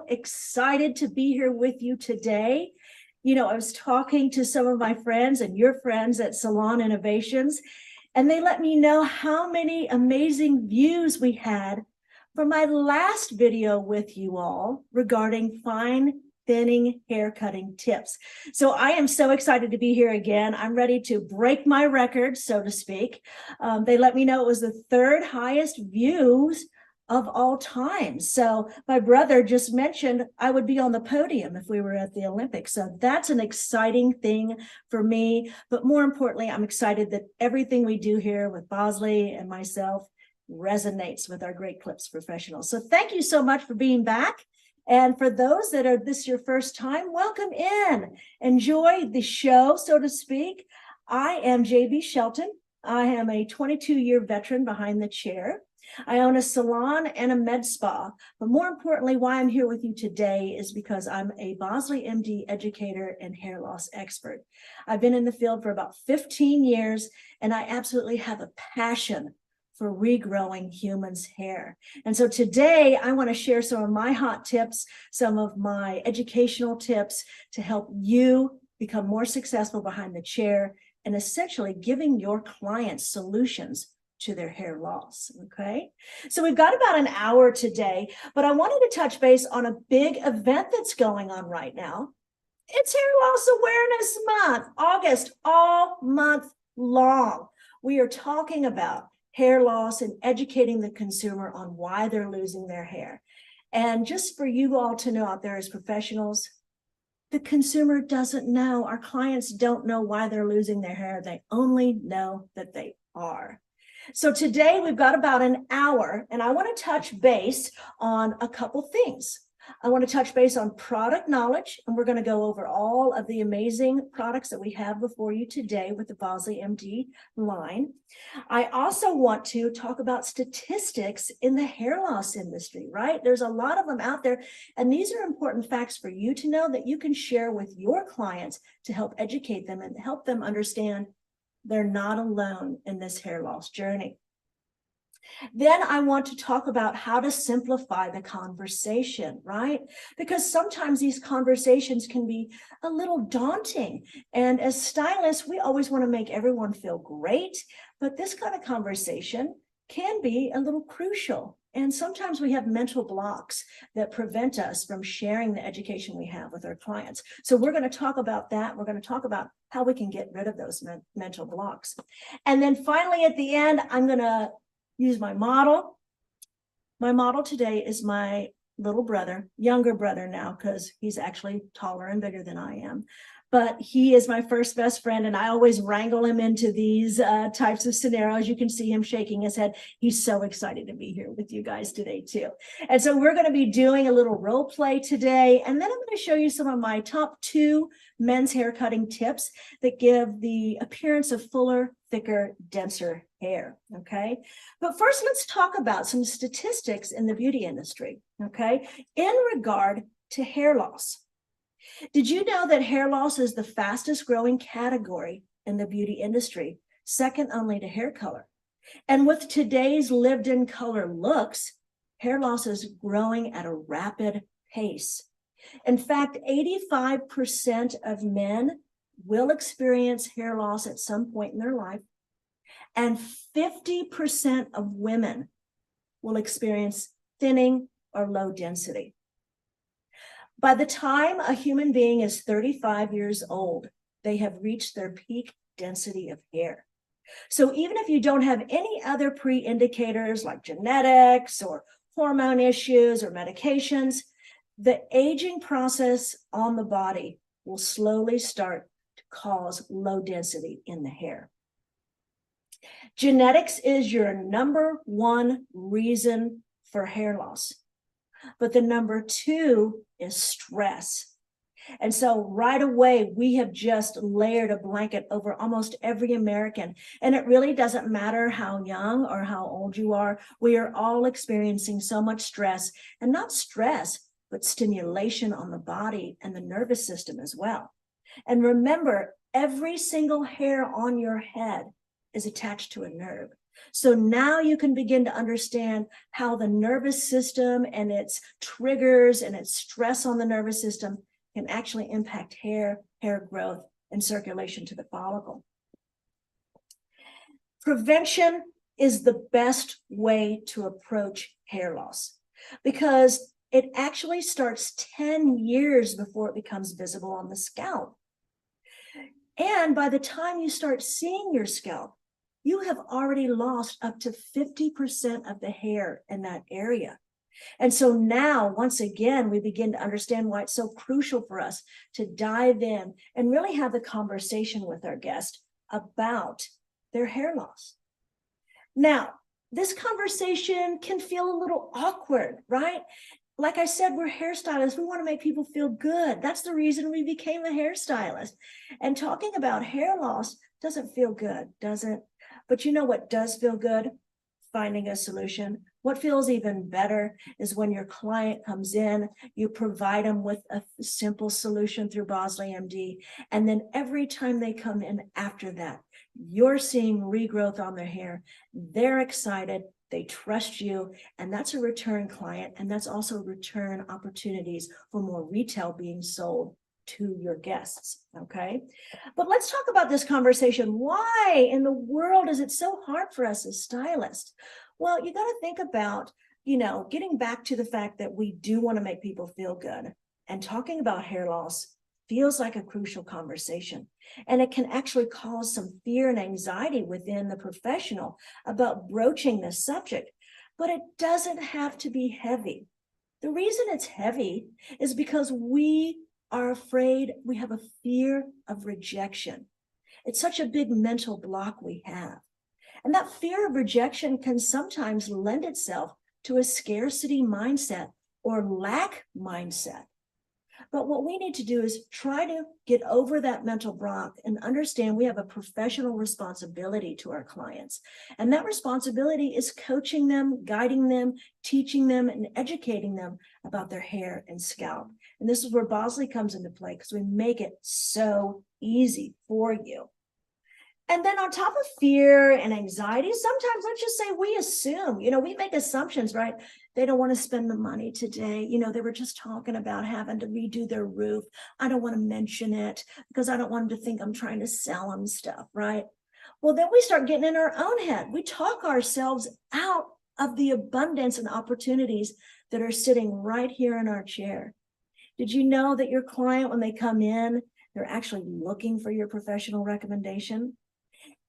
so excited to be here with you today. You know, I was talking to some of my friends and your friends at Salon Innovations, and they let me know how many amazing views we had from my last video with you all regarding fine thinning hair cutting tips. So I am so excited to be here again. I'm ready to break my record, so to speak. They let me know it was the third highest views of all time. So my brother just mentioned I would be on the podium if we were at the Olympics. So that's an exciting thing for me. But more importantly, I'm excited that everything we do here with Bosley and myself resonates with our Great Clips professionals. So thank you so much for being back. And for those that are this your first time, welcome in. Enjoy the show, so to speak. I am JB Shelton. I am a 22-year veteran behind the chair. I own a salon and a med spa, but more importantly, why I'm here with you today is because I'm a Bosley MD educator and hair loss expert. I've been in the field for about 15 years, and I absolutely have a passion for regrowing humans' hair. And so today I want to share some of my hot tips, some of my educational tips to help you become more successful behind the chair and essentially giving your clients solutions to their hair loss, okay? So we've got about an hour today, but I wanted to touch base on a big event that's going on right now. It's Hair Loss Awareness Month, August, all month long. We are talking about hair loss and educating the consumer on why they're losing their hair. And just for you all to know out there as professionals, the consumer doesn't know, our clients don't know why they're losing their hair. They only know that they are. So today we've got about an hour, and I want to touch base on a couple things. I want to touch base on product knowledge, and we're going to go over all of the amazing products that we have before you today with the Bosley MD line. I also want to talk about statistics in the hair loss industry, right? There's a lot of them out there, and these are important facts for you to know that you can share with your clients to help educate them and help them understand they're not alone in this hair loss journey. Then I want to talk about how to simplify the conversation, right? Because sometimes these conversations can be a little daunting. And as stylists, we always want to make everyone feel great, but this kind of conversation can be a little crucial. And sometimes we have mental blocks that prevent us from sharing the education we have with our clients. So we're going to talk about that. We're going to talk about how we can get rid of those mental blocks. And then finally, at the end, I'm going to use my model. My model today is my little brother, younger brother now, because he's actually taller and bigger than I am. But he is my first best friend, and I always wrangle him into these types of scenarios. You can see him shaking his head. He's so excited to be here with you guys today, too. And so we're going to be doing a little role play today, and then I'm going to show you some of my top 2 men's hair cutting tips that give the appearance of fuller, thicker, denser hair, okay? But first, let's talk about some statistics in the beauty industry, okay, in regard to hair loss. Did you know that hair loss is the fastest growing category in the beauty industry, second only to hair color? And with today's lived-in color looks, hair loss is growing at a rapid pace. In fact, 85% of men will experience hair loss at some point in their life, and 50% of women will experience thinning or low density. By the time a human being is 35 years old, they have reached their peak density of hair. So even if you don't have any other pre-indicators like genetics or hormone issues or medications, the aging process on the body will slowly start to cause low density in the hair. Genetics is your number 1 reason for hair loss. But the number 2 is stress. And so right away, we have just layered a blanket over almost every American. And it really doesn't matter how young or how old you are. We are all experiencing so much stress, and not stress, but stimulation on the body and the nervous system as well. And remember, every single hair on your head is attached to a nerve. So now you can begin to understand how the nervous system and its triggers and its stress on the nervous system can actually impact hair growth, and circulation to the follicle. Prevention is the best way to approach hair loss because it actually starts 10 years before it becomes visible on the scalp. And by the time you start seeing your scalp, you have already lost up to 50% of the hair in that area. And so now, once again, we begin to understand why it's so crucial for us to dive in and really have the conversation with our guest about their hair loss. Now, this conversation can feel a little awkward, right? Like I said, we're hairstylists. We want to make people feel good. That's the reason we became a hairstylist. And talking about hair loss doesn't feel good, does it? But you know what does feel good? Finding a solution. What feels even better is when your client comes in, you provide them with a simple solution through Bosley MD. And then every time they come in after that, you're seeing regrowth on their hair. They're excited. They trust you. And that's a return client. And that's also return opportunities for more retail being sold to your guests. Okay. But let's talk about this conversation. Why in the world is it so hard for us as stylists? Well, you got to think about, getting back to the fact that we do want to make people feel good, and talking about hair loss feels like a crucial conversation. And it can actually cause some fear and anxiety within the professional about broaching this subject, but it doesn't have to be heavy. The reason it's heavy is because we are afraid, we have a fear of rejection. It's such a big mental block we have. And that fear of rejection can sometimes lend itself to a scarcity mindset or lack mindset. But what we need to do is try to get over that mental block and understand we have a professional responsibility to our clients. And that responsibility is coaching them, guiding them, teaching them, and educating them about their hair and scalp. And this is where Bosley comes into play because we make it so easy for you. And then on top of fear and anxiety, sometimes let's just say we assume, we make assumptions, right? They don't want to spend the money today. They were just talking about having to redo their roof. I don't want to mention it because I don't want them to think I'm trying to sell them stuff, right? Well, then we start getting in our own head. We talk ourselves out of the abundance and opportunities that are sitting right here in our chair. Did you know that your client, when they come in, they're actually looking for your professional recommendation?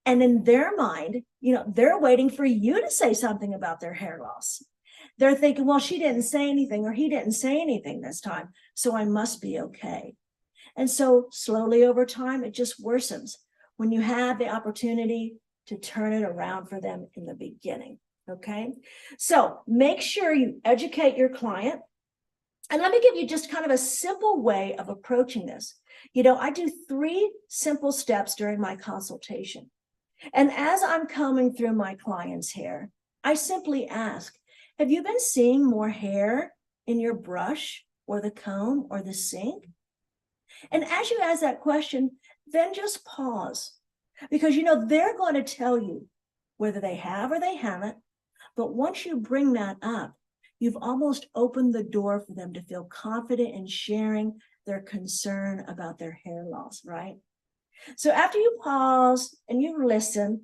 And in their mind, they're waiting for you to say something about their hair loss. They're thinking, well, she didn't say anything or he didn't say anything this time, so I must be okay. And so slowly over time, it just worsens when you have the opportunity to turn it around for them in the beginning. Okay. So make sure you educate your client. And let me give you just kind of a simple way of approaching this. I do 3 simple steps during my consultation. And as I'm combing through my client's hair, I simply ask, have you been seeing more hair in your brush or the comb or the sink? And as you ask that question, then just pause because, they're going to tell you whether they have or they haven't. But once you bring that up, you've almost opened the door for them to feel confident in sharing their concern about their hair loss, right? So after you pause and you listen,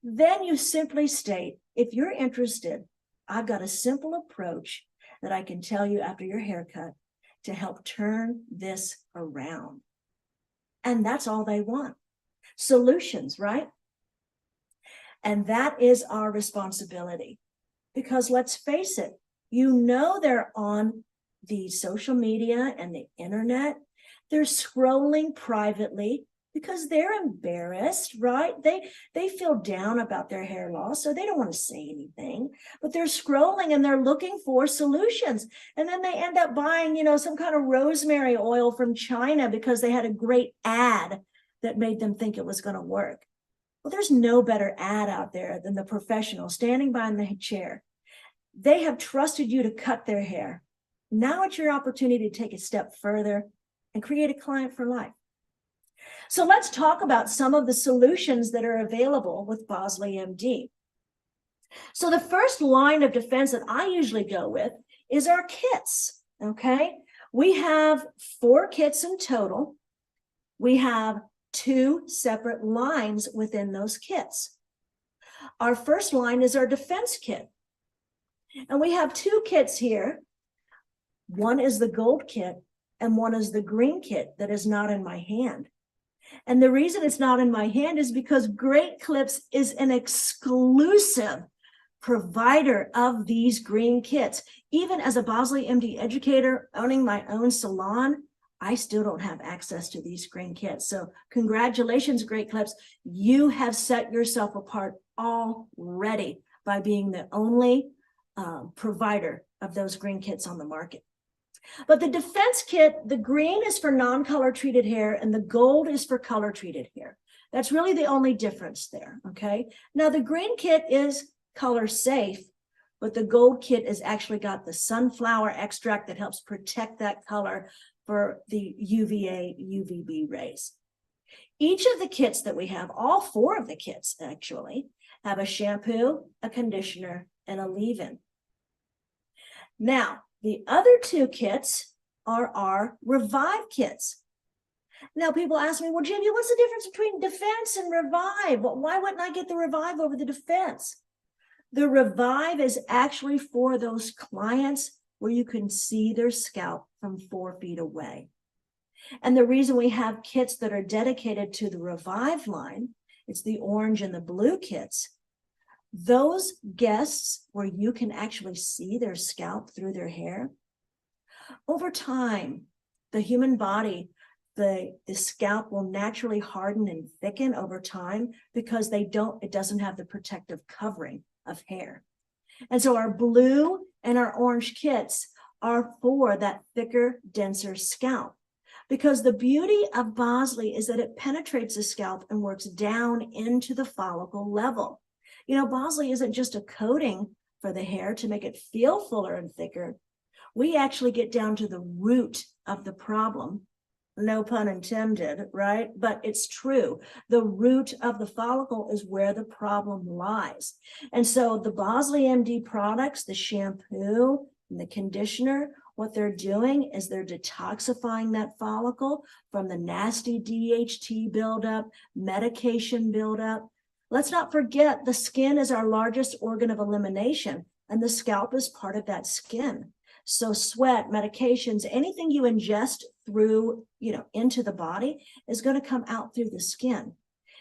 then you simply state, if you're interested, I've got a simple approach that I can tell you after your haircut to help turn this around. And that's all they want. Solutions, right? And that is our responsibility. Because let's face it, they're on the social media and the internet. They're scrolling privately because they're embarrassed, right? They feel down about their hair loss, so they don't want to say anything, but they're scrolling and they're looking for solutions. And then they end up buying, some kind of rosemary oil from China because they had a great ad that made them think it was going to work. Well, there's no better ad out there than the professional standing behind the chair. They have trusted you to cut their hair. Now it's your opportunity to take a step further and create a client for life. So let's talk about some of the solutions that are available with Bosley MD. So the first line of defense that I usually go with is our kits, okay? We have 4 kits in total. We have 2 separate lines within those kits. Our first line is our defense kit. And we have 2 kits here. One is the gold kit and one is the green kit that is not in my hand. And the reason it's not in my hand is because Great Clips is an exclusive provider of these green kits. Even as a Bosley MD educator owning my own salon, I still don't have access to these green kits. So congratulations, Great Clips. You have set yourself apart already by being the only provider of those green kits on the market. But the defense kit, the green is for non-color treated hair and the gold is for color treated hair. That's really the only difference there, okay? Now the green kit is color safe, but the gold kit has actually got the sunflower extract that helps protect that color for the UVA, UVB rays. Each of the kits that we have, all 4 of the kits actually, have a shampoo, a conditioner, and a leave-in. Now, the other 2 kits are our Revive kits. Now, people ask me, well, JB, what's the difference between defense and Revive? Well, why wouldn't I get the Revive over the defense? The Revive is actually for those clients where you can see their scalp from 4 feet away. And the reason we have kits that are dedicated to the Revive line, it's the orange and the blue kits. Those guests where you can actually see their scalp through their hair, over time, the human body, the scalp will naturally harden and thicken over time because it doesn't have the protective covering of hair. And so our blue and our orange kits are for that thicker, denser scalp. Because the beauty of Bosley is that it penetrates the scalp and works down into the follicle level. You know, Bosley isn't just a coating for the hair to make it feel fuller and thicker. We actually get down to the root of the problem. No pun intended, right? But it's true. The root of the follicle is where the problem lies. And so the Bosley MD products, the shampoo and the conditioner, what they're doing is they're detoxifying that follicle from the nasty DHT buildup, medication buildup. Let's not forget the skin is our largest organ of elimination, and the scalp is part of that skin. So sweat, medications, anything you ingest through, into the body is going to come out through the skin.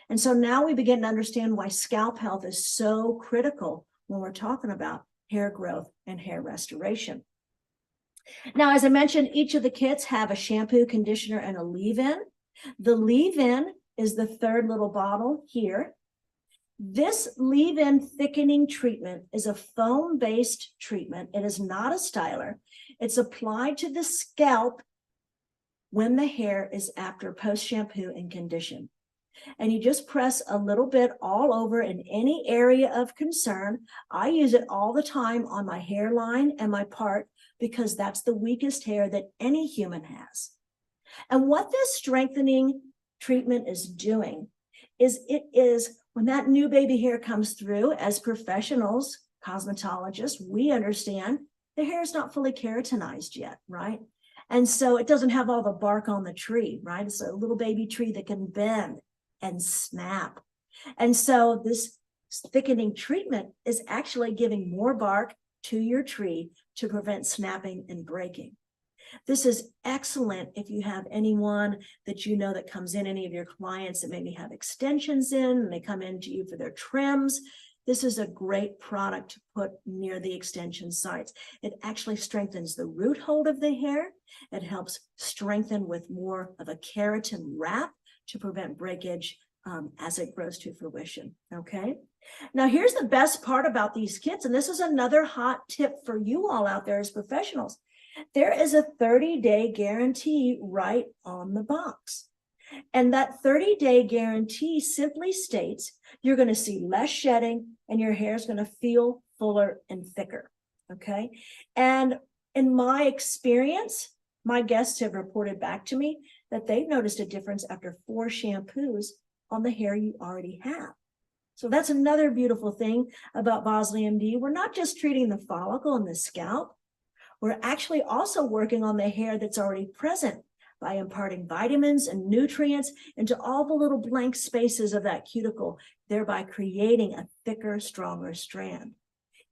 And so now we begin to understand why scalp health is so critical when we're talking about hair growth and hair restoration. Now, as I mentioned, each of the kits have a shampoo, conditioner, and a leave-in. The leave-in is the 3rd little bottle here. This leave-in thickening treatment is a foam-based treatment. It is not a styler. It's applied to the scalp when the hair is after post-shampoo and condition. And you just press a little bit all over in any area of concern. I use it all the time on my hairline and my part because that's the weakest hair that any human has. And what this strengthening treatment is doing is when that new baby hair comes through, as professionals, cosmetologists, we understand the hair is not fully keratinized yet, right? And so it doesn't have all the bark on the tree, right? It's a little baby tree that can bend and snap. And so this thickening treatment is actually giving more bark to your tree to prevent snapping and breaking. This is excellent if you have anyone that you know that comes in, any of your clients that maybe have extensions in and they come into you for their trims. This is a great product to put near the extension sites. It actually strengthens the root hold of the hair. It helps strengthen with more of a keratin wrap to prevent breakage as it grows to fruition, okay? Now, here's the best part about these kits, and this is another hot tip for you all out there as professionals. There is a 30-day guarantee right on the box. And that 30-day guarantee simply states you're going to see less shedding and your hair is going to feel fuller and thicker, okay? And in my experience, my guests have reported back to me that they've noticed a difference after 4 shampoos on the hair you already have. So that's another beautiful thing about Bosley MD. We're not just treating the follicle and the scalp. We're actually also working on the hair that's already present by imparting vitamins and nutrients into all the little blank spaces of that cuticle, thereby creating a thicker, stronger strand.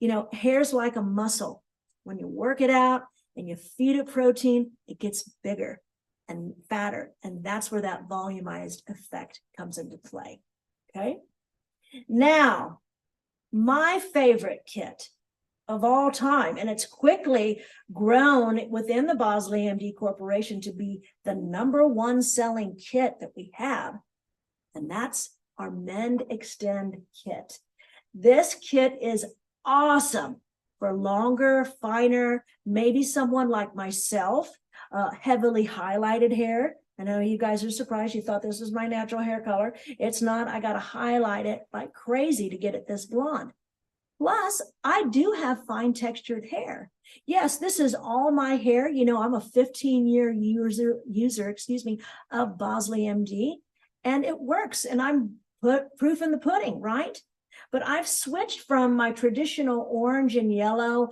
You know, hair's like a muscle. When you work it out and you feed it protein, it gets bigger and fatter. And that's where that volumized effect comes into play. Okay. Now, my favorite kit of all time, and it's quickly grown within the Bosley MD Corporation to be the #1 selling kit that we have, and that's our Mend Extend kit. This kit is awesome for longer, finer, maybe someone like myself, heavily highlighted hair. I know you guys are surprised. You thought this was my natural hair color. It's not. I got to highlight it like crazy to get it this blonde. Plus, I do have fine textured hair. Yes, this is all my hair. You know, I'm a 15-year user, of Bosley MD, and it works. And I'm proof in the pudding, right? But I've switched from my traditional orange and yellow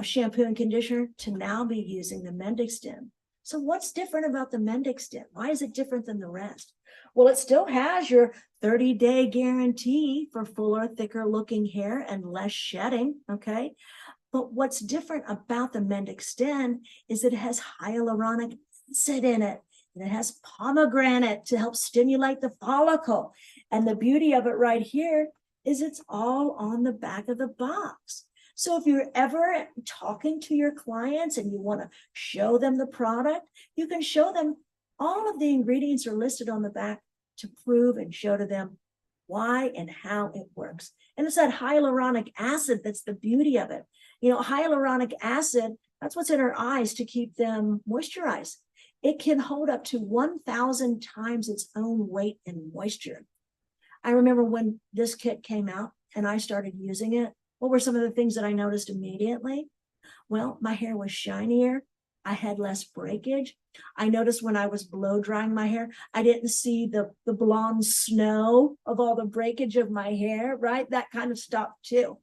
shampoo and conditioner to now be using the Mend Extend. So what's different about the Mend Extend? Why is it different than the rest? Well, it still has your 30-day guarantee for fuller, thicker looking hair and less shedding, okay? But what's different about the Mend Extend is that it has hyaluronic acid in it, and it has pomegranate to help stimulate the follicle. And the beauty of it right here is it's all on the back of the box. So if you're ever talking to your clients and you want to show them the product, you can show them all of the ingredients are listed on the back to prove and show to them why and how it works. And it's that hyaluronic acid that's the beauty of it. You know, hyaluronic acid, that's what's in our eyes to keep them moisturized. It can hold up to 1,000 times its own weight in moisture. I remember when this kit came out and I started using it, what were some of the things that I noticed immediately? Well, my hair was shinier. I had less breakage. I noticed when I was blow drying my hair, I didn't see the blonde snow of all the breakage of my hair, right? That kind of stopped too.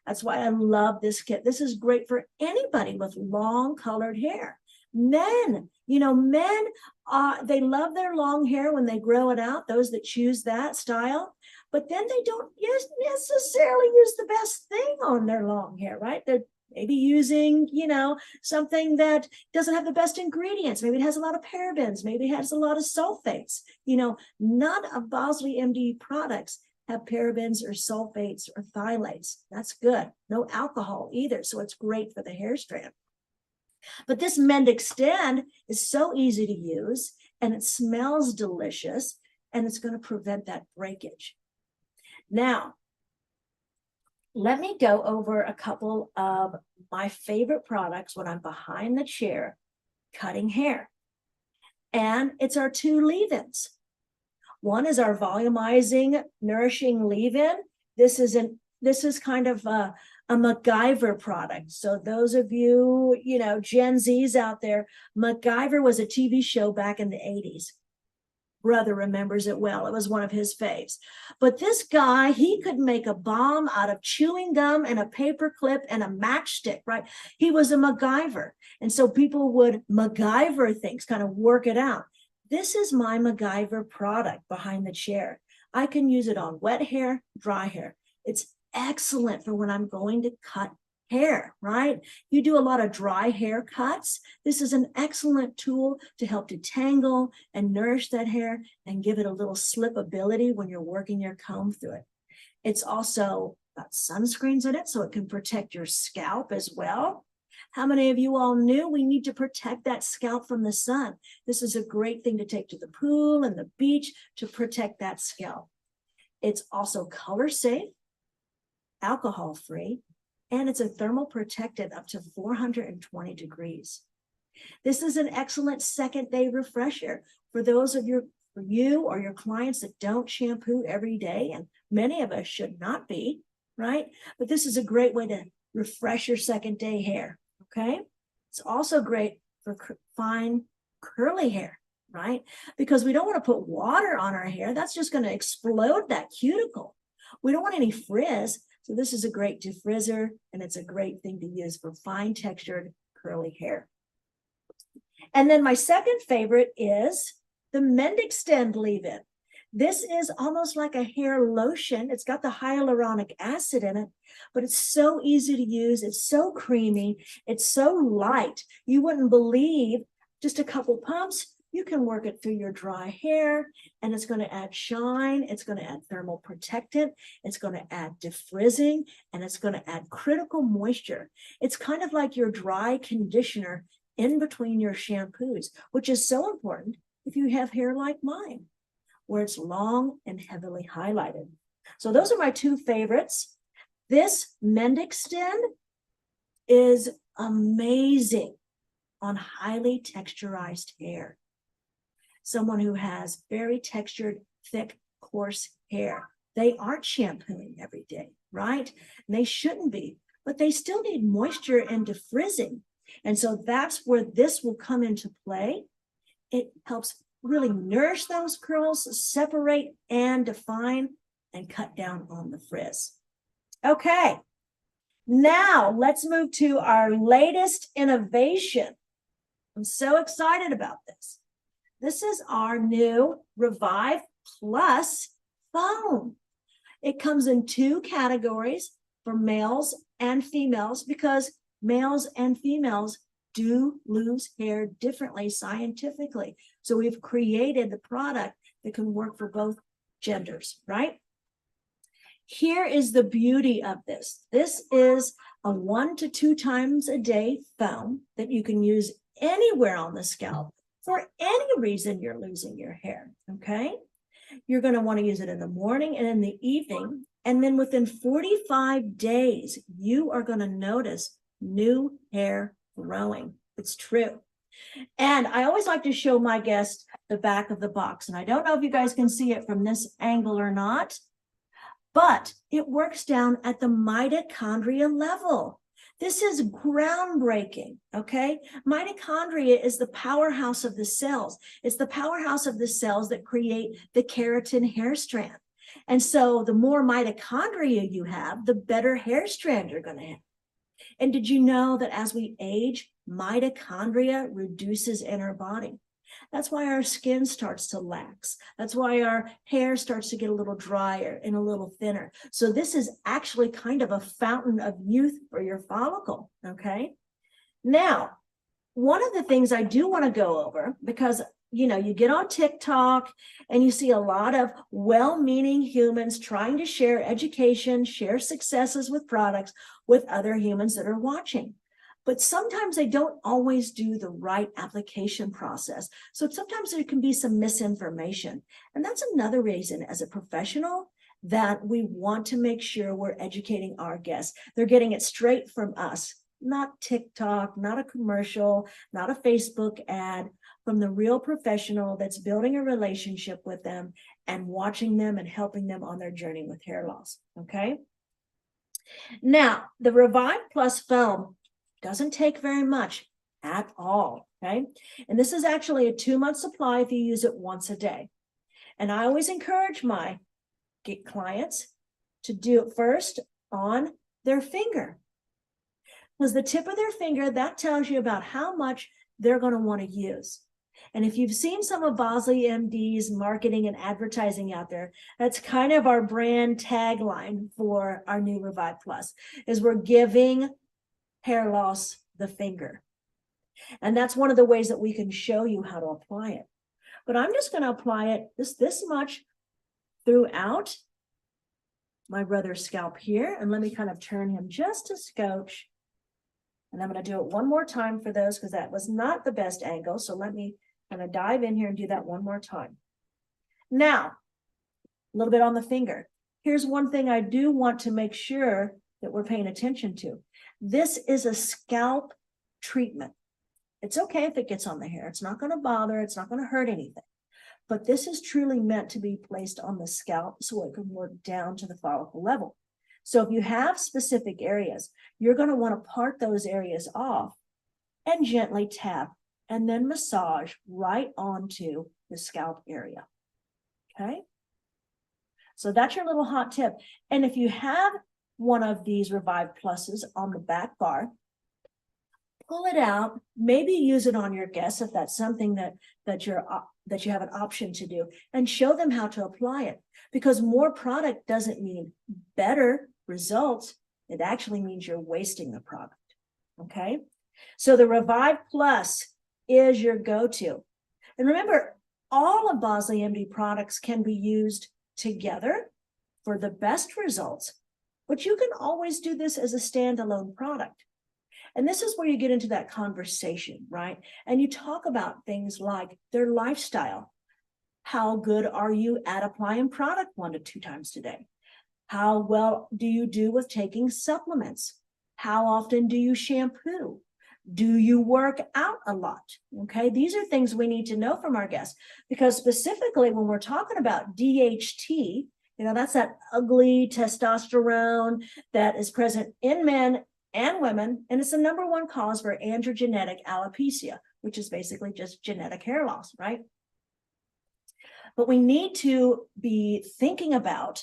That's why I love this kit. This is great for anybody with long colored hair. Men, you know, men, they love their long hair when they grow it out, those that choose that style, but then they don't necessarily use the best thing on their long hair, right? They're maybe using, you know, something that doesn't have the best ingredients. Maybe it has a lot of parabens. Maybe it has a lot of sulfates. You know, none of Bosley MD products have parabens or sulfates or phthalates. That's good. No alcohol either. So it's great for the hair strand. But this Mend Extend is so easy to use and it smells delicious and it's going to prevent that breakage. Now, let me go over a couple of my favorite products when I'm behind the chair cutting hair. And it's our 2 leave-ins. One is our volumizing, nourishing leave-in. This is kind of a MacGyver product. So those of you, you know, Gen Zs out there, MacGyver was a TV show back in the 80s. Brother remembers it well. It was one of his faves. But this guy, he could make a bomb out of chewing gum and a paper clip and a matchstick, right? He was a MacGyver. And so people would MacGyver things, kind of work it out. This is my MacGyver product behind the chair. I can use it on wet hair, dry hair. It's excellent for when I'm going to cut hair, right? You do a lot of dry hair cuts. This is an excellent tool to help detangle and nourish that hair and give it a little slipability when you're working your comb through it. It's also got sunscreens in it, so it can protect your scalp as well. How many of you all knew we need to protect that scalp from the sun? This is a great thing to take to the pool and the beach to protect that scalp. It's also color safe, alcohol free, and it's a thermal protected up to 420 degrees. This is an excellent second day refresher for those of you or your clients that don't shampoo every day, and many of us should not be, right? But this is a great way to refresh your second day hair, okay? It's also great for fine curly hair, right? Because we don't want to put water on our hair. That's just going to explode that cuticle. We don't want any frizz. So this is a great defrizzer, and it's a great thing to use for fine textured curly hair. And then my second favorite is the Mend Extend leave-in. This is almost like a hair lotion. It's got the hyaluronic acid in it, but it's so easy to use. It's so creamy. It's so light. You wouldn't believe just a couple pumps, you can work it through your dry hair, and it's going to add shine. It's going to add thermal protectant. It's going to add defrizzing, and it's going to add critical moisture. It's kind of like your dry conditioner in between your shampoos, which is so important if you have hair like mine, where it's long and heavily highlighted. So those are my two favorites. This Mend Extend is amazing on highly texturized hair. Someone who has very textured, thick, coarse hair. They aren't shampooing every day, right? And they shouldn't be, but they still need moisture and defrizzing. And so that's where this will come into play. It helps really nourish those curls, separate and define, and cut down on the frizz. Okay, now let's move to our latest innovation. I'm so excited about this. This is our new Revive Plus foam. It comes in two categories for males and females, because males and females do lose hair differently scientifically. So we've created the product that can work for both genders, right? Here is the beauty of this. This is a 1 to 2 times a day foam that you can use anywhere on the scalp for any reason you're losing your hair, okay? You're going to want to use it in the morning and in the evening. And then within 45 days, you are going to notice new hair growing. It's true. And I always like to show my guests the back of the box. And I don't know if you guys can see it from this angle or not, but it works down at the mitochondria level. This is groundbreaking, okay? Mitochondria is the powerhouse of the cells. It's the powerhouse of the cells that create the keratin hair strand. And so the more mitochondria you have, the better hair strand you're going to have. And did you know that as we age, mitochondria reduces in our body? That's why our skin starts to lax. That's why our hair starts to get a little drier and a little thinner. So this is actually kind of a fountain of youth for your follicle, okay? Now, one of the things I do want to go over, because you know, you get on TikTok and you see a lot of well-meaning humans trying to share education, share successes with products with other humans that are watching. But sometimes they don't always do the right application process. So sometimes there can be some misinformation. And that's another reason as a professional that we want to make sure we're educating our guests. They're getting it straight from us, not TikTok, not a commercial, not a Facebook ad, from the real professional that's building a relationship with them and watching them and helping them on their journey with hair loss, okay? Now, the Revive Plus foam doesn't take very much at all, okay? And this is actually a 2-month supply if you use it once a day. And I always encourage my clients to do it first on their finger, because the tip of their finger, that tells you about how much they're going to want to use. And if you've seen some of Bosley MD's marketing and advertising out there, that's kind of our brand tagline for our new Revive Plus, is we're giving hair loss the finger. And that's one of the ways that we can show you how to apply it. But I'm just going to apply it this much throughout my brother's scalp here. And let me kind of turn him just a scotch. And I'm going to do it one more time for those, because that was not the best angle. So let me kind of dive in here and do that one more time. Now, a little bit on the finger. Here's one thing I do want to make sure that we're paying attention to. This is a scalp treatment. It's okay if it gets on the hair. It's not going to bother. It's not going to hurt anything. But this is truly meant to be placed on the scalp so it can work down to the follicle level. So if you have specific areas, you're going to want to part those areas off and gently tap and then massage right onto the scalp area. Okay? So that's your little hot tip. And if you have one of these Revive Pluses on the back bar, pull it out, maybe use it on your guests if that's something that you have an option to do, and show them how to apply it. Because more product doesn't mean better results. It actually means you're wasting the product. Okay. So the Revive Plus is your go-to. And remember, all of Bosley MD products can be used together for the best results, but you can always do this as a standalone product. And this is where you get into that conversation, right? And you talk about things like their lifestyle. How good are you at applying product 1 to 2 times a day? How well do you do with taking supplements? How often do you shampoo? Do you work out a lot? Okay, these are things we need to know from our guests, because specifically when we're talking about DHT, that's that ugly testosterone that is present in men and women, and it's the #1 cause for androgenetic alopecia, which is basically just genetic hair loss, right? But we need to be thinking about,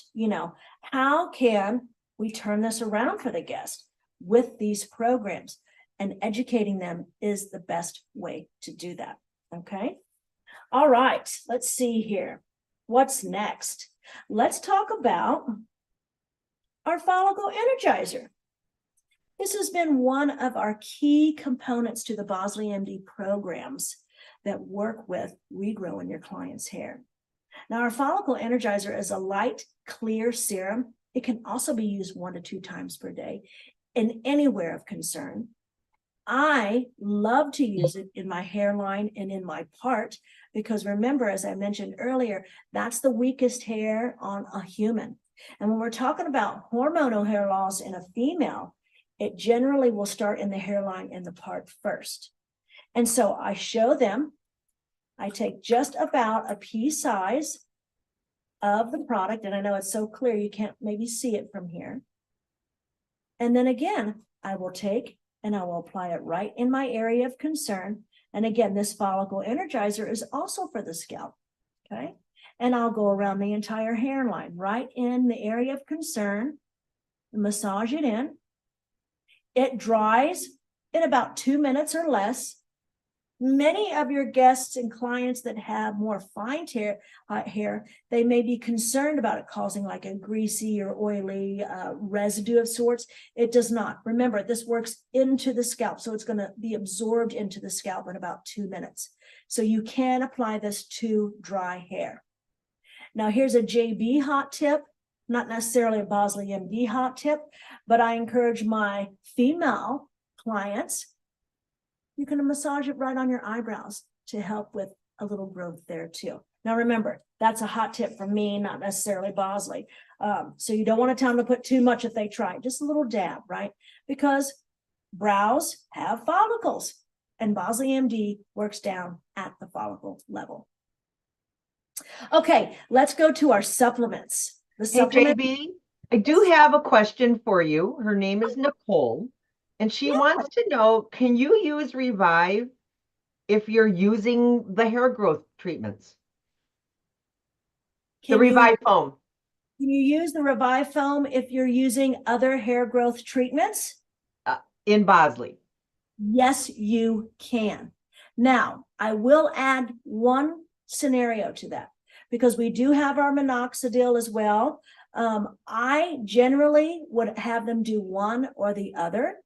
how can we turn this around for the guest with these programs, and educating them is the best way to do that. Okay. All right. Let's see here. What's next? Let's talk about our follicle energizer. This has been one of our key components to the Bosley MD programs that work with regrowing your client's hair. Now, our follicle energizer is a light, clear serum. It can also be used 1 to 2 times per day in anywhere of concern. I love to use it in my hairline and in my part, because remember, as I mentioned earlier, that's the weakest hair on a human. And when we're talking about hormonal hair loss in a female, it generally will start in the hairline and the part first. And so I show them, I take just about a pea size of the product, and I know it's so clear you can't maybe see it from here. And then again, I will take and I will apply it right in my area of concern. And again, this follicle energizer is also for the scalp. Okay. And I'll go around the entire hairline, right in the area of concern, massage it in. It dries in about 2 minutes or less. Many of your guests and clients that have more fine hair, they may be concerned about it causing like a greasy or oily residue of sorts. It does not. Remember, this works into the scalp, so it's going to be absorbed into the scalp in about 2 minutes. So you can apply this to dry hair. Now, here's a JB hot tip, not necessarily a Bosley MD hot tip, but I encourage my female clients, you can massage it right on your eyebrows to help with a little growth there too. Now remember, that's a hot tip from me, not necessarily Bosley. So you don't want to tell them to put too much if they try, just a little dab, right? Because brows have follicles, and Bosley MD works down at the follicle level. Okay, let's go to our supplements. Hey, JB, I do have a question for you. Her name is Nicole. And she wants to know, can you use Revive if you're using the hair growth treatments? The Revive foam. Can you use the Revive foam if you're using other hair growth treatments? In Bosley? Yes, you can. Now, I will add one scenario to that, because we do have our minoxidil as well. I generally would have them do one or the other,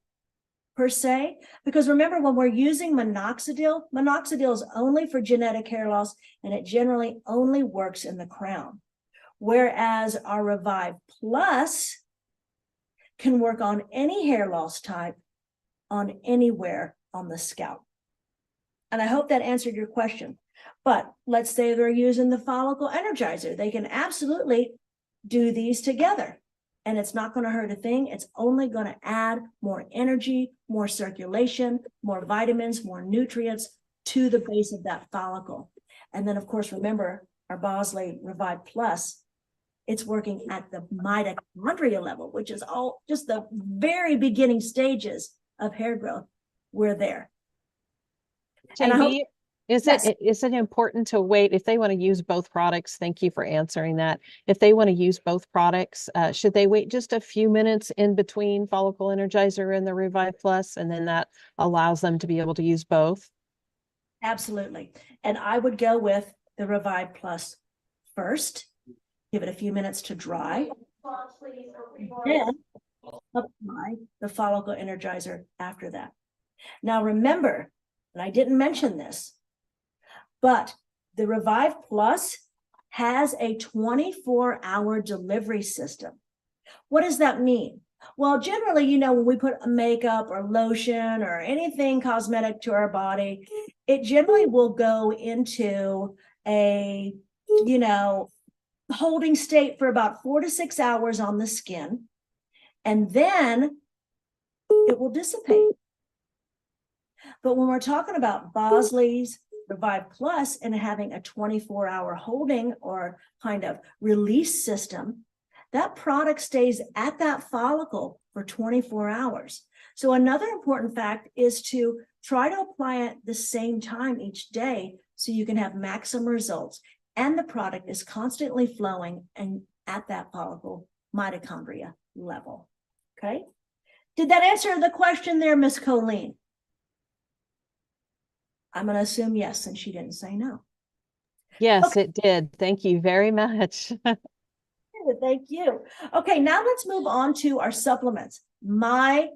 per se, because remember, when we're using minoxidil is only for genetic hair loss, and it generally only works in the crown. Whereas our Revive Plus can work on any hair loss type, on anywhere on the scalp. And I hope that answered your question. But let's say they're using the follicle energizer. They can absolutely do these together, and it's not going to hurt a thing. It's only going to add more energy, more circulation, more vitamins, more nutrients to the base of that follicle. And then, of course, remember our Bosley Revive Plus, it's working at the mitochondria level, which is all just the very beginning stages of hair growth. We're there. JB, Yes, Is it important to wait if they want to use both products? Thank you for answering that. If they want to use both products, should they wait just a few minutes in between Follicle Energizer and the Revive Plus, and then that allows them to be able to use both? absolutely. And I would go with the Revive Plus first, give it a few minutes to dry, then apply the Follicle Energizer after that. Now remember, and I didn't mention this, but the Revive Plus has a 24-hour delivery system. What does that mean? Well, generally, when we put a makeup or lotion or anything cosmetic to our body, it generally will go into a, holding state for about 4 to 6 hours on the skin, and then it will dissipate. But when we're talking about Bosley's Revive Plus and having a 24-hour holding or kind of release system, that product stays at that follicle for 24 hours. So another important fact is to try to apply it the same time each day so you can have maximum results. And the product is constantly flowing and at that follicle mitochondria level. Okay. Did that answer the question there, Miss Colleen? I'm going to assume yes, since she didn't say no. Yes, Okay. it did. Thank you very much. Thank you. Okay, now let's move on to our supplements. I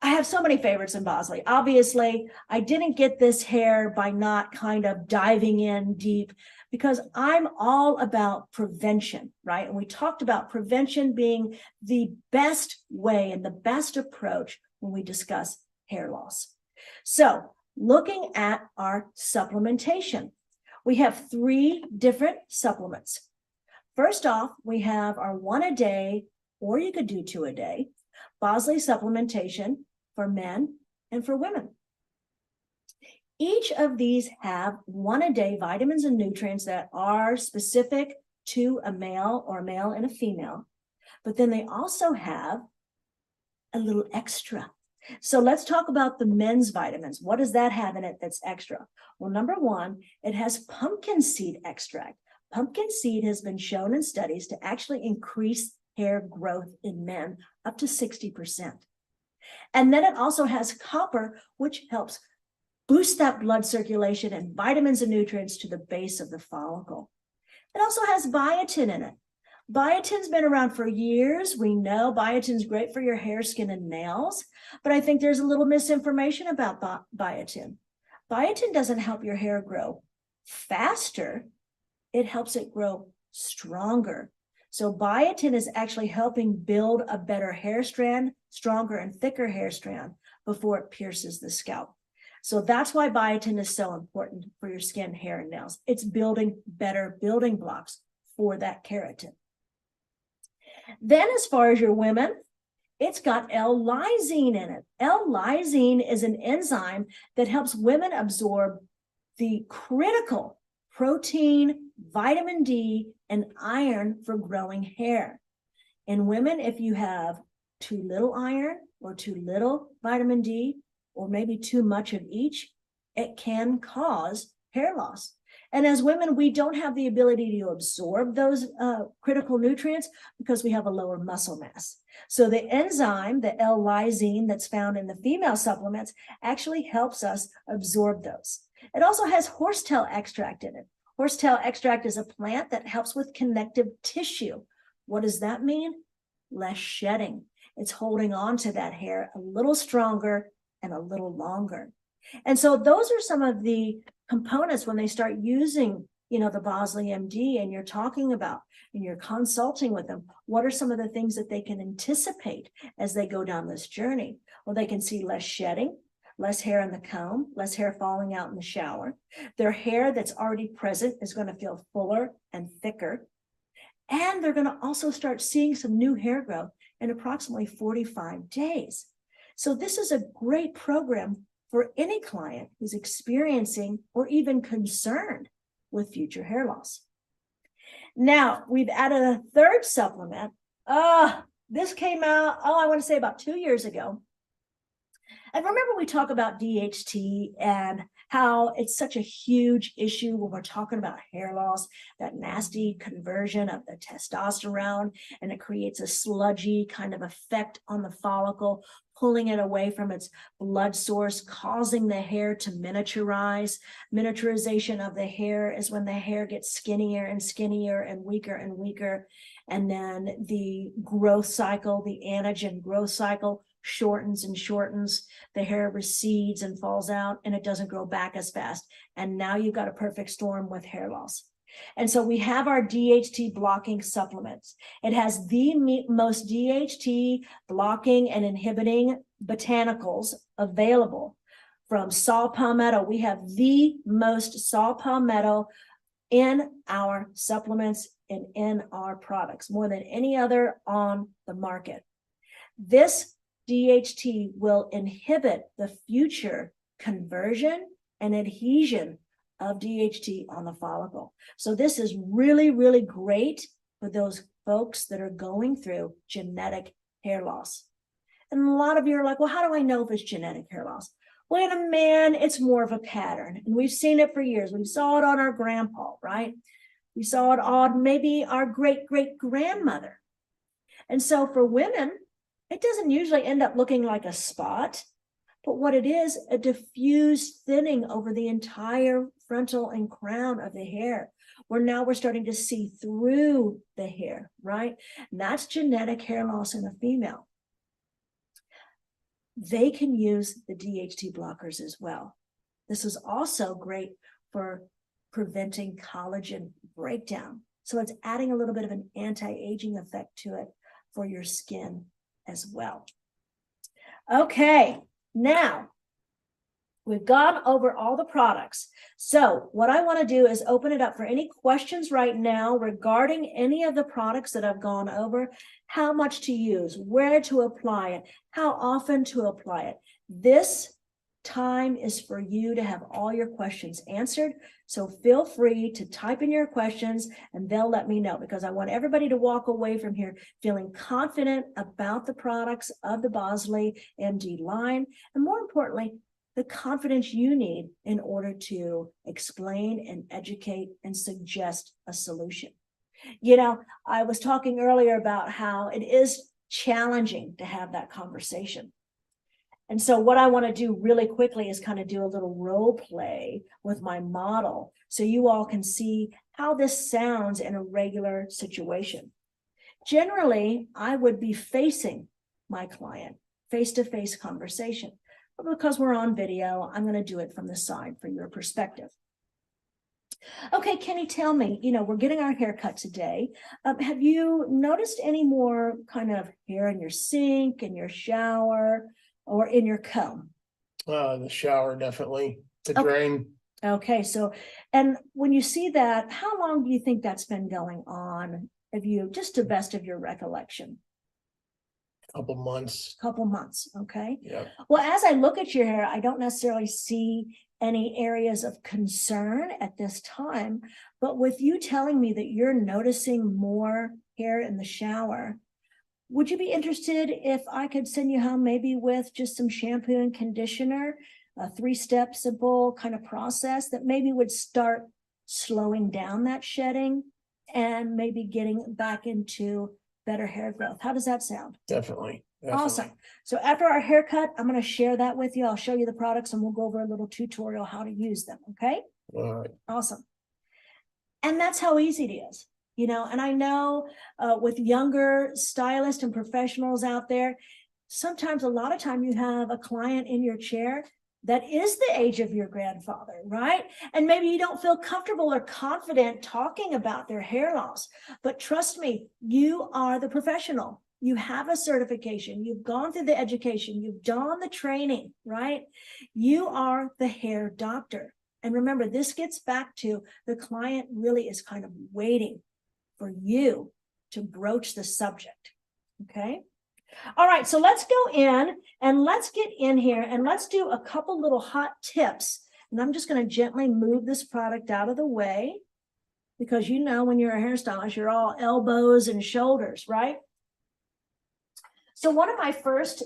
have so many favorites in Bosley. Obviously, I didn't get this hair by not kind of diving in deep because I'm all about prevention, right? And we talked about prevention being the best way and the best approach when we discuss hair loss. So looking at our supplementation, we have 3 different supplements. First off, we have our 1 a day, or you could do 2 a day, Bosley supplementation for men and for women. Each of these have 1 a day vitamins and nutrients that are specific to a male or a male and a female, but then they also have a little extra. So let's talk about the men's vitamins. What does that have in it that's extra? Well, number 1, it has pumpkin seed extract. Pumpkin seed has been shown in studies to actually increase hair growth in men up to 60%. And then it also has copper, which helps boost that blood circulation and vitamins and nutrients to the base of the follicle. It also has biotin in it. Biotin's been around for years. We know biotin's great for your hair, skin, and nails, but I think there's a little misinformation about biotin. Biotin doesn't help your hair grow faster. It helps it grow stronger. So biotin is actually helping build a better hair strand, stronger and thicker hair strand before it pierces the scalp. So that's why biotin is so important for your skin, hair, and nails. It's building better building blocks for that keratin. Then as far as your women, it's got L-lysine in it. L-lysine is an enzyme that helps women absorb the critical protein, vitamin D, and iron for growing hair. In women, if you have too little iron or too little vitamin D, or maybe too much of each, it can cause hair loss. And as women, we don't have the ability to absorb those critical nutrients because we have a lower muscle mass. So the enzyme, the L-lysine that's found in the female supplements, actually helps us absorb those. It also has horsetail extract in it. Horsetail extract is a plant that helps with connective tissue. What does that mean? Less shedding. It's holding on to that hair a little stronger and a little longer. And so those are some of the components when they start using, the Bosley MD, and you're talking about and you're consulting with them, what are some of the things that they can anticipate as they go down this journey? Well, they can see less shedding, less hair in the comb, less hair falling out in the shower. Their hair that's already present is going to feel fuller and thicker. And they're going to also start seeing some new hair growth in approximately 45 days. So this is a great program for any client who's experiencing or even concerned with future hair loss. Now, we've added a third supplement. This came out, I want to say about 2 years ago. And remember, we talk about DHT and how it's such a huge issue when we're talking about hair loss, that nasty conversion of the testosterone, and it creates a sludgy kind of effect on the follicle, pulling it away from its blood source, causing the hair to miniaturize. Miniaturization of the hair is when the hair gets skinnier and skinnier and weaker. And then the growth cycle, the anagen growth cycle, shortens and shortens. The hair recedes and falls out, and it doesn't grow back as fast. And now you've got a perfect storm with hair loss. And so we have our DHT blocking supplements. It has the most DHT blocking and inhibiting botanicals available. From saw palmetto, we have the most saw palmetto in our supplements and in our products, more than any other on the market. This DHT will inhibit the future conversion and adhesion of DHT on the follicle. So this is really, really great for those folks that are going through genetic hair loss. And a lot of you are like, well, how do I know if it's genetic hair loss? Well, in a man, it's more of a pattern. And we've seen it for years. We saw it on our grandpa, right? We saw it on maybe our great-great-grandmother. And so for women, it doesn't usually end up looking like a spot, but what it is, a diffused thinning over the entire frontal and crown of the hair, where now we're starting to see through the hair, right? And that's genetic hair loss in a female. They can use the DHT blockers as well. This is also great for preventing collagen breakdown. So it's adding a little bit of an anti-aging effect to it for your skin as well. Okay, now we've gone over all the products. So what I want to do is open it up for any questions right now regarding any of the products that I've gone over, how much to use, where to apply it, how often to apply it. This time is for you to have all your questions answered. So feel free to type in your questions and they'll let me know, because I want everybody to walk away from here feeling confident about the products of the Bosley MD line. And more importantly, the confidence you need in order to explain and educate and suggest a solution. You know, I was talking earlier about how it is challenging to have that conversation. And so what I want to do really quickly is kind of do a little role play with my model so you all can see how this sounds in a regular situation. Generally, I would be facing my client, face-to-face conversation. But because we're on video, I'm going to do it from the side for your perspective. Okay, Kenny, tell me, you know, we're getting our hair cut today. Have you noticed any more kind of hair in your sink, in your shower, or in your comb? The shower, definitely. The Okay. drain. Okay, so, and when you see that, how long do you think that's been going on? Have you, just to best of your recollection? Couple months. Couple months, okay? Yeah. Well, as I look at your hair, I don't necessarily see any areas of concern at this time, but with you telling me that you're noticing more hair in the shower, would you be interested if I could send you home maybe with just some shampoo and conditioner, a 3-step simple kind of process that maybe would start slowing down that shedding and maybe getting back into better hair growth? How does that sound? Definitely. Awesome. So after our haircut, I'm going to share that with you. I'll show you the products and we'll go over a little tutorial how to use them. Okay. All right. Awesome. And that's how easy it is. You know, and I know with younger stylists and professionals out there, sometimes a lot of time you have a client in your chair that is the age of your grandfather, right? And maybe you don't feel comfortable or confident talking about their hair loss. But trust me, you are the professional. You have a certification. You've gone through the education. You've done the training, right? You are the hair doctor. And remember, this gets back to the client really is kind of waiting for you to broach the subject, okay? All right, so let's go in and let's get in here and let's do a couple little hot tips. And I'm just going to gently move this product out of the way because you know when you're a hairstylist, you're all elbows and shoulders, right? So one of my first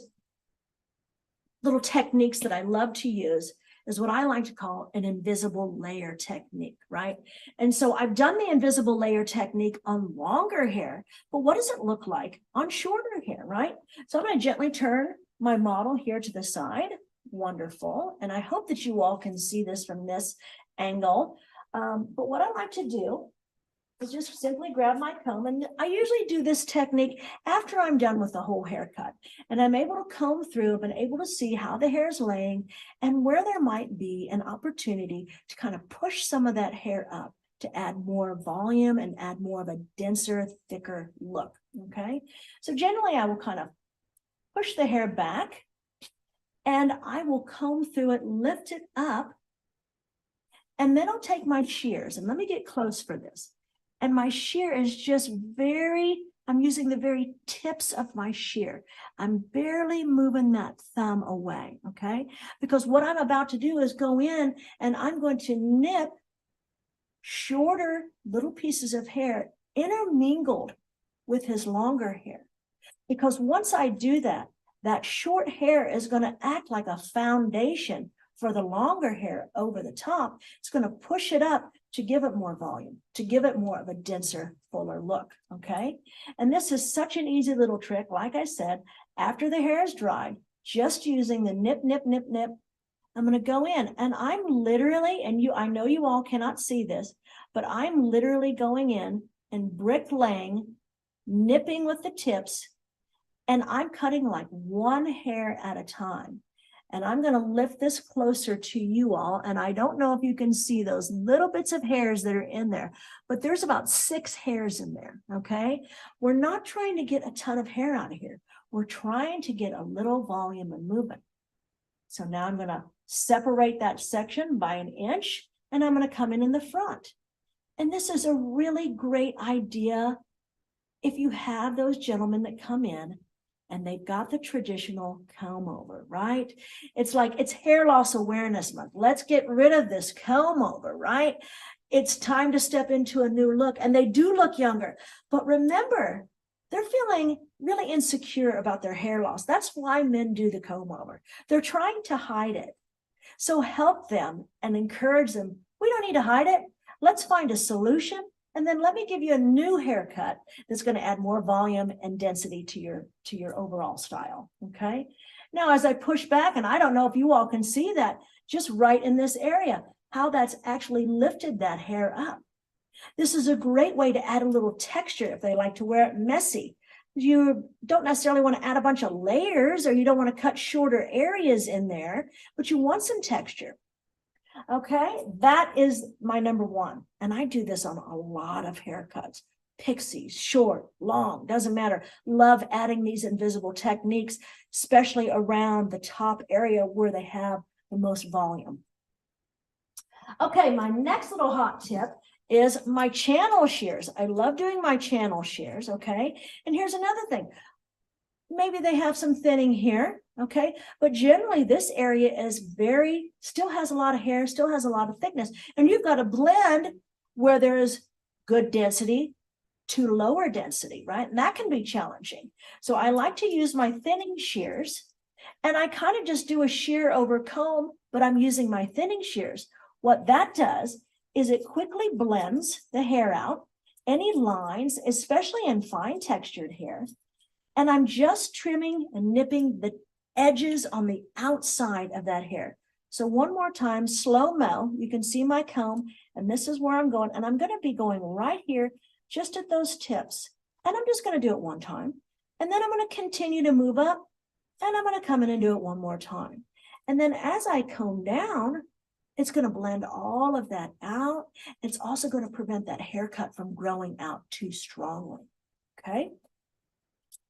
little techniques that I love to use is what I like to call an invisible layer technique, right? And so I've done the invisible layer technique on longer hair, but what does it look like on shorter hair, right? So I'm going to gently turn my model here to the side. Wonderful. And I hope that you all can see this from this angle. But what I like to do is just simply grab my comb, and I usually do this technique after I'm done with the whole haircut, and I'm able to comb through and able to see how the hair is laying and where there might be an opportunity to kind of push some of that hair up to add more volume and add more of a denser, thicker look. Okay, so generally I will kind of push the hair back and I will comb through it, lift it up, and then I'll take my shears, and let me get close for this. And my shear is just I'm using the very tips of my shear. I'm barely moving that thumb away, okay? Because what I'm about to do is go in and I'm going to nip shorter little pieces of hair intermingled with his longer hair. Because once I do that, that short hair is going to act like a foundation for the longer hair over the top. It's going to push it up to give it more volume, to give it more of a denser, fuller look, okay? And this is such an easy little trick. Like I said, after the hair is dried, just using the nip, nip, nip, nip, I'm going to go in, and I'm literally, and I know you all cannot see this, but I'm literally going in and bricklaying, nipping with the tips, and I'm cutting like one hair at a time. And I'm going to lift this closer to you all. And I don't know if you can see those little bits of hairs that are in there, but there's about 6 hairs in there, okay? We're not trying to get a ton of hair out of here. We're trying to get a little volume and movement. So now I'm going to separate that section by 1 inch, and I'm going to come in the front. And this is a really great idea if you have those gentlemen that come in and they've got the traditional comb over, right? It's like it's hair loss awareness month. Let's get rid of this comb over, right? It's time to step into a new look, and they do look younger. But remember, they're feeling really insecure about their hair loss. That's why men do the comb over. They're trying to hide it. So help them and encourage them. We don't need to hide it. Let's find a solution. And then let me give you a new haircut that's going to add more volume and density to your overall style, okay? Now, as I push back, and I don't know if you all can see that, just right in this area, how that's actually lifted that hair up. This is a great way to add a little texture if they like to wear it messy. You don't necessarily want to add a bunch of layers, or you don't want to cut shorter areas in there, but you want some texture. Okay, that is my number 1. And I do this on a lot of haircuts. Pixies, short, long, doesn't matter. Love adding these invisible techniques, especially around the top area where they have the most volume. Okay, my next little hot tip is my channel shears. I love doing my channel shears, okay? And here's another thing. Maybe they have some thinning here, okay? But generally this area is still has a lot of hair, still has a lot of thickness. And you've got to blend where there is good density to lower density, right? And that can be challenging. So I like to use my thinning shears, and I kind of just do a shear over comb, but I'm using my thinning shears. What that does is it quickly blends the hair out, any lines, especially in fine textured hair. And I'm just trimming and nipping the edges on the outside of that hair. So one more time, slow-mo, you can see my comb, and this is where I'm going. And I'm going to be going right here, just at those tips. And I'm just going to do it one time. And then I'm going to continue to move up, and I'm going to come in and do it one more time. And then as I comb down, it's going to blend all of that out. It's also going to prevent that haircut from growing out too strongly, okay?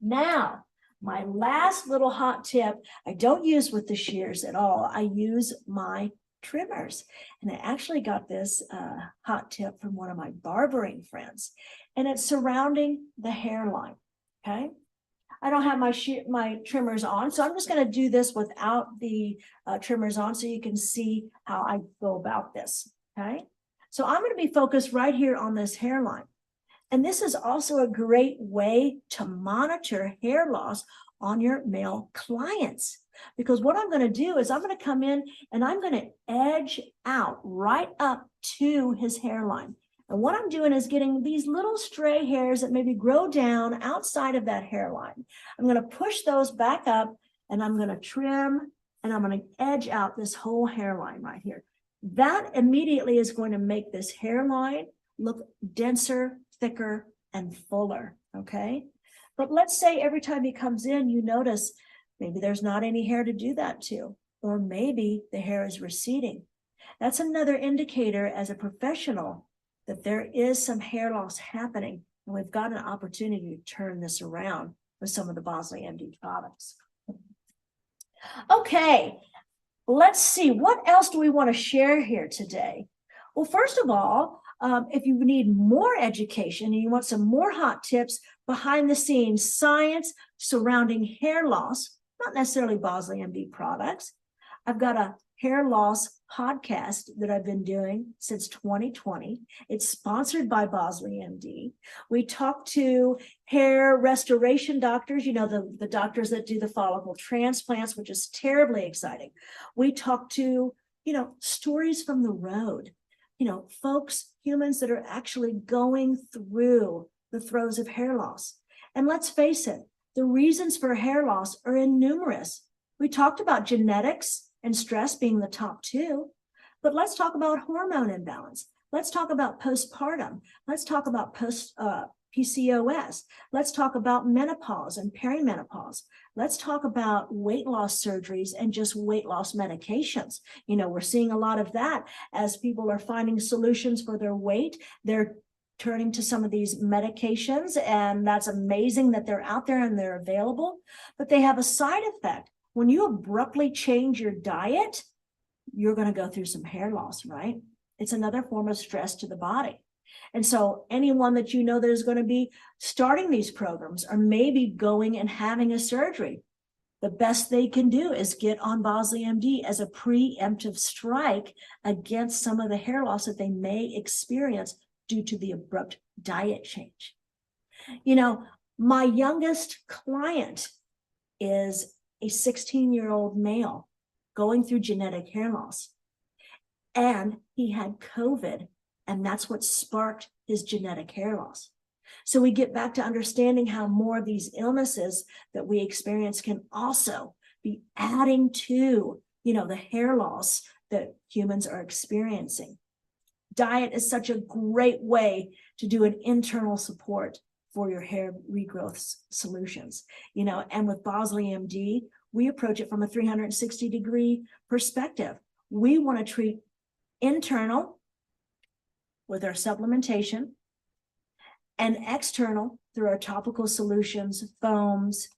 Now, my last little hot tip, I don't use with the shears at all. I use my trimmers. And I actually got this hot tip from one of my barbering friends, and it's surrounding the hairline, okay? I don't have my trimmers on, so I'm just going to do this without the trimmers on so you can see how I go about this, okay? So I'm going to be focused right here on this hairline. And this is also a great way to monitor hair loss on your male clients, because what I'm going to do is I'm going to come in and I'm going to edge out right up to his hairline. And what I'm doing is getting these little stray hairs that maybe grow down outside of that hairline. I'm going to push those back up and I'm going to trim and I'm going to edge out this whole hairline right here. That immediately is going to make this hairline look denser, thicker, and fuller, okay? But let's say every time he comes in, you notice maybe there's not any hair to do that to, or maybe the hair is receding. That's another indicator as a professional that there is some hair loss happening, and we've got an opportunity to turn this around with some of the Bosley MD products. Okay, let's see, what else do we want to share here today? Well, first of all, if you need more education and you want some more hot tips, behind the scenes science surrounding hair loss, not necessarily Bosley MD products, I've got a hair loss podcast that I've been doing since 2020. It's sponsored by Bosley MD. We talk to hair restoration doctors, you know, the doctors that do the follicle transplants, which is terribly exciting. We talk to, you know, stories from the road, you know, folks, humans that are actually going through the throes of hair loss. And let's face it, the reasons for hair loss are innumerous. We talked about genetics and stress being the top two, but let's talk about hormone imbalance. Let's talk about postpartum. Let's talk about PCOS. Let's talk about menopause and perimenopause. Let's talk about weight loss surgeries and just weight loss medications. You know, we're seeing a lot of that as people are finding solutions for their weight. They're turning to some of these medications, and that's amazing that they're out there and they're available, but they have a side effect. When you abruptly change your diet, you're going to go through some hair loss, right? It's another form of stress to the body. And so anyone that you know that is going to be starting these programs or maybe going and having a surgery, the best they can do is get on Bosley MD as a preemptive strike against some of the hair loss that they may experience due to the abrupt diet change. You know, my youngest client is a 16-year-old male going through genetic hair loss. And he had COVID, and that's what sparked his genetic hair loss. So we get back to understanding how more of these illnesses that we experience can also be adding to, you know, the hair loss that humans are experiencing. Diet is such a great way to do an internal support for your hair regrowth solutions, you know, and with Bosley MD, we approach it from a 360-degree perspective. We want to treat internal with our supplementation and external through our topical solutions, foams,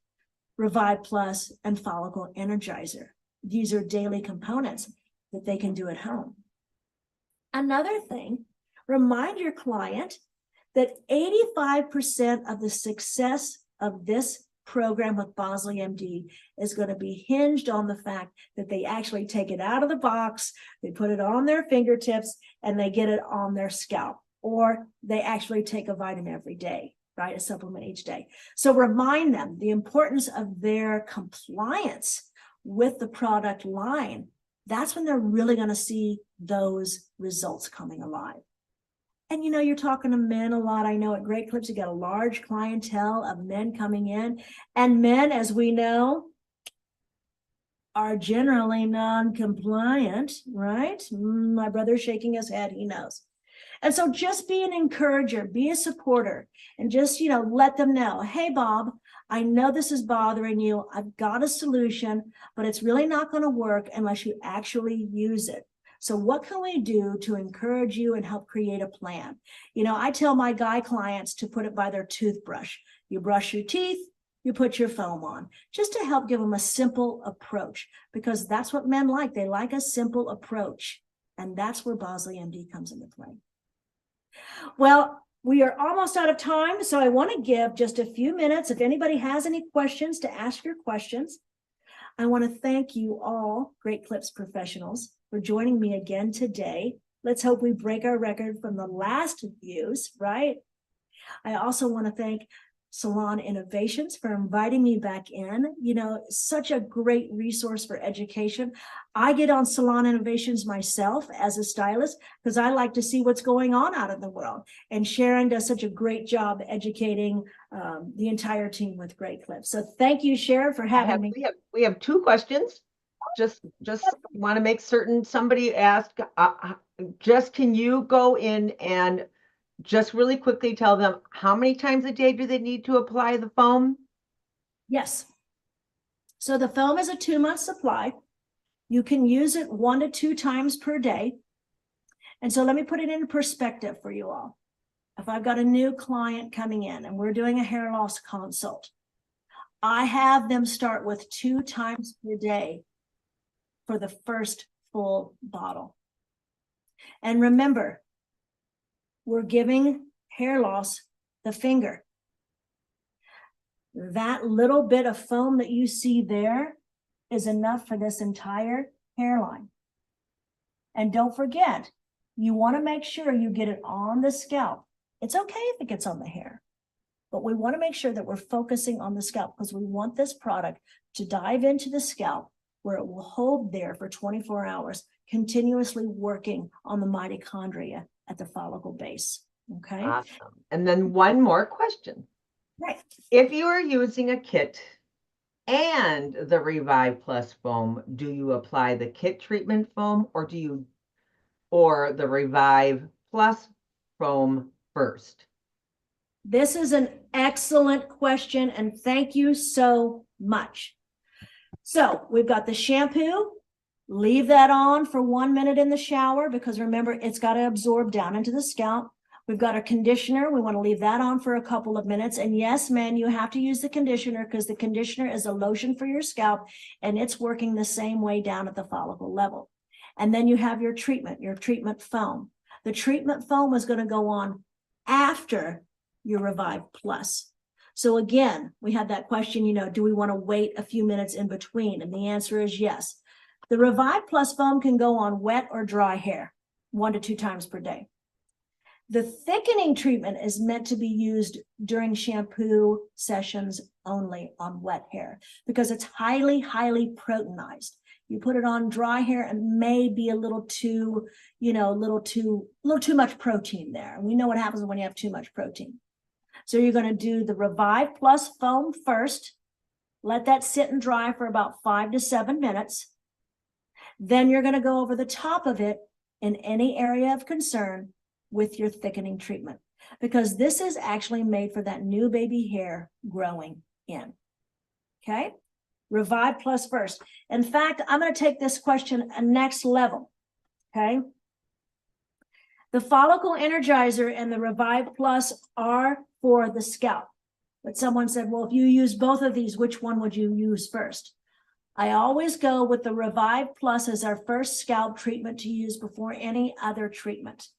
Revive Plus, and Follicle Energizer. These are daily components that they can do at home. Another thing, remind your client that 85% of the success of this program with Bosley MD is going to be hinged on the fact that they actually take it out of the box, they put it on their fingertips, and they get it on their scalp, or they actually take a vitamin every day, right? A supplement each day. So remind them the importance of their compliance with the product line. That's when they're really going to see those results coming alive. And you know, you're talking to men a lot. I know at Great Clips, you got a large clientele of men coming in, and men, as we know, are generally non-compliant, right? My brother's shaking his head, he knows. And so just be an encourager, be a supporter, and just, you know, let them know, hey, Bob, I know this is bothering you. I've got a solution, but it's really not going to work unless you actually use it. So what can we do to encourage you and help create a plan? You know, I tell my guy clients to put it by their toothbrush. You brush your teeth, you put your foam on, just to help give them a simple approach, because that's what men like. They like a simple approach. And that's where Bosley MD comes into play. Well, we are almost out of time, so I want to give just a few minutes. If anybody has any questions, to ask your questions. I want to thank you all, Great Clips professionals, for joining me again today. Let's hope we break our record from the last views, right? I also want to thank Salon Innovations for inviting me back in. You know, such a great resource for education. I get on Salon Innovations myself as a stylist because I like to see what's going on out in the world. And Sharon does such a great job educating the entire team with great clips. So thank you, Sharon, for having me. We have two questions. Just want to make certain somebody asked, just can you go in and just really quickly tell them how many times a day do they need to apply the foam? Yes. So the foam is a 2-month supply. You can use it 1 to 2 times per day. And so let me put it in perspective for you all. If I've got a new client coming in and we're doing a hair loss consult, I have them start with 2 times per day for the first full bottle. And remember, we're giving hair loss the finger. That little bit of foam that you see there is enough for this entire hairline. And don't forget, you want to make sure you get it on the scalp. It's okay if it gets on the hair, but we want to make sure that we're focusing on the scalp because we want this product to dive into the scalp where it will hold there for 24 hours, continuously working on the mitochondria at the follicle base. Okay. Awesome. And then one more question. Right. If you are using a kit and the Revive Plus foam, do you apply the kit treatment foam or the Revive Plus foam first? This is an excellent question, and thank you so much. So we've got the shampoo. Leave that on for 1 minute in the shower because remember, it's got to absorb down into the scalp. We've got our conditioner. We want to leave that on for a couple of minutes. And yes, man, you have to use the conditioner because the conditioner is a lotion for your scalp and it's working the same way down at the follicle level. And then you have your treatment foam. The treatment foam is going to go on after your Revive Plus. So again, we had that question, you know, do we want to wait a few minutes in between? And the answer is yes. The Revive Plus foam can go on wet or dry hair 1 to 2 times per day. The thickening treatment is meant to be used during shampoo sessions only on wet hair because it's highly, highly proteinized. You put it on dry hair and may be a little too, you know, a little too much protein there. And we know what happens when you have too much protein. So you're going to do the Revive Plus foam first. Let that sit and dry for about 5 to 7 minutes. Then you're going to go over the top of it in any area of concern with your thickening treatment, because this is actually made for that new baby hair growing in. Okay. Revive Plus first. In fact, I'm going to take this question a next level. Okay. The follicle energizer and the Revive Plus are for the scalp. But someone said, well, if you use both of these, which one would you use first? I always go with the Revive Plus as our first scalp treatment to use before any other treatment,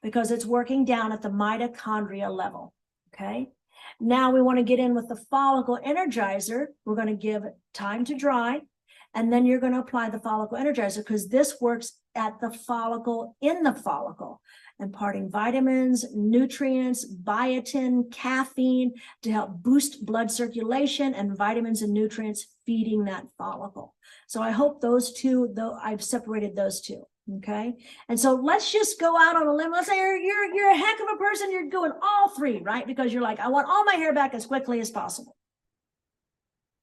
because it's working down at the mitochondria level. Okay. Now we want to get in with the follicle energizer. We're going to give it time to dry, and then you're going to apply the follicle energizer because this works at the follicle, in the follicle, imparting vitamins, nutrients, biotin, caffeine to help boost blood circulation, and vitamins and nutrients feeding that follicle. So I hope those two, though, I've separated those two. Okay. And so let's just go out on a limb. Let's say you're a heck of a person. You're doing all three, right? Because you're like, I want all my hair back as quickly as possible.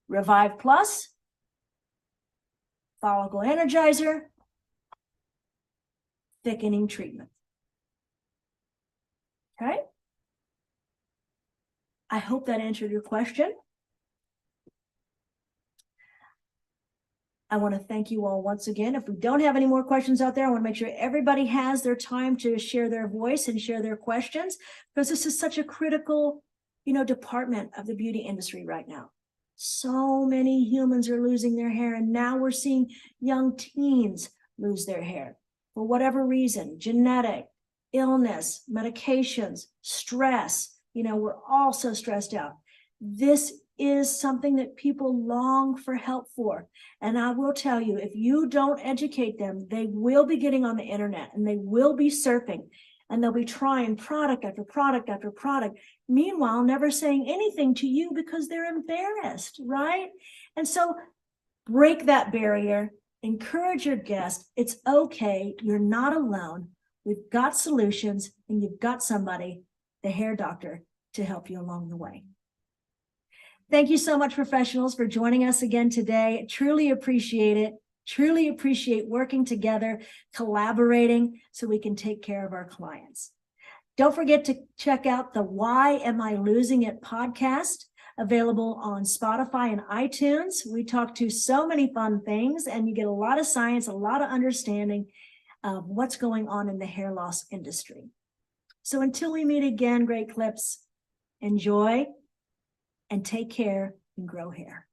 Revive Plus, follicle energizer, thickening treatment. Okay. I hope that answered your question. I want to thank you all once again. If we don't have any more questions out there, I want to make sure everybody has their time to share their voice and share their questions, because this is such a critical, department of the beauty industry right now. So many humans are losing their hair, and now we're seeing young teens lose their hair for whatever reason: genetic, illness, medications, stress. We're all so stressed out. This is something that people long for help for. And I will tell you, if you don't educate them, they will be getting on the internet and they will be surfing. and they'll be trying product after product after product. Meanwhile, never saying anything to you because they're embarrassed, right? And so break that barrier, encourage your guest. It's okay. You're not alone. We've got solutions, and you've got somebody, the hair doctor, to help you along the way. Thank you so much, professionals, for joining us again today. Truly appreciate it. Truly appreciate working together, collaborating so we can take care of our clients. Don't forget to check out the Why Am I Losing It podcast, available on Spotify and iTunes. We talk to so many fun things, and you get a lot of science, a lot of understanding of what's going on in the hair loss industry. So until we meet again, Great Clips, enjoy and take care and grow hair.